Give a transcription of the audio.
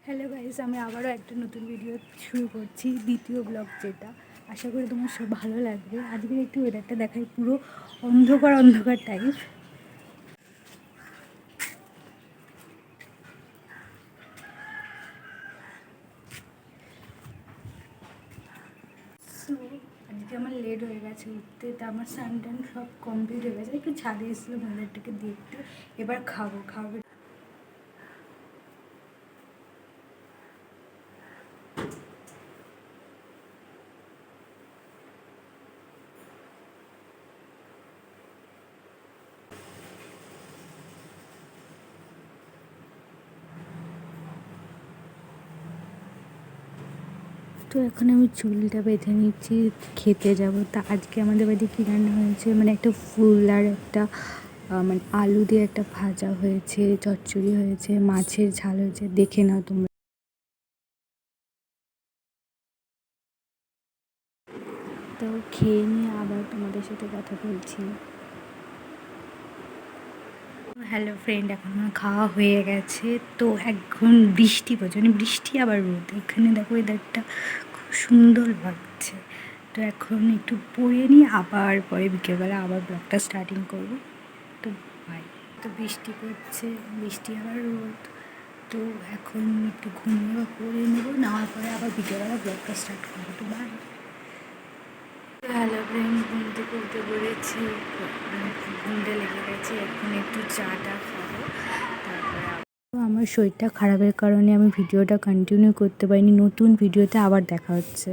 Hello guys, আমি আবারও একটা নতুন ভিডিও শুরু করছি, দ্বিতীয় ব্লগ যেটা। আশা করি তোমার সব ভালো লাগবে। আজকের একটু ওয়েদারটা দেখাই, পুরো অন্ধকার অন্ধকার টাইপ। সো আজকে আমার লেট হয়ে গেছে উঠতে, তা আমার স্নান টান সব কমপ্লিট হয়ে গেছে। একটু ছাদে এসেছিলো মন্দিরটাকে দেখতে, এবার খাবো। তো এখন আমি চুলটা বেঁধে নিচ্ছি, খেতে যাব। তা আজকে আমাদের বাড়িতে কী রান্না হয়েছে, মানে একটা ফুল আর একটা মানে আলু দিয়ে একটা ভাজা হয়েছে, চচ্চড়ি হয়েছে, মাছের ঝাল হয়েছে। দেখে নাও তোমরা। তো খেয়ে নিয়ে আবার তোমাদের সাথে কথা বলছি। হ্যালো ফ্রেন্ড, এখন আমার খাওয়া হয়ে গেছে। তো এখন বৃষ্টি পড়ছে, মানে বৃষ্টি আবার রোদ। এখানে দেখো ওয়েদারটা খুব সুন্দর লাগছে। তো এখন একটু পরে নিয়ে আবার পরে বিকেলবেলা আবার ব্লগটা স্টার্টিং করবো। তো বাই। তো বৃষ্টি পড়ছে, বৃষ্টি আবার রোদ। তো এখন একটু ঘুমিয়ে বা পরে নেবো, নেওয়ার পরে আবার বিকেলবেলা ব্লগটা স্টার্ট করবো। তো বাই। হ্যালো ফ্রেন্ডস, ঘুম থেকে উঠে পড়েছি, ঘুমটা লেগে গেছে। এখন একটু চাটা খাবো, তারপরে আমার শরীরটা খারাপের কারণে আমি ভিডিওটা কন্টিনিউ করতে পারিনি। নতুন ভিডিওতে আবার দেখা হচ্ছে।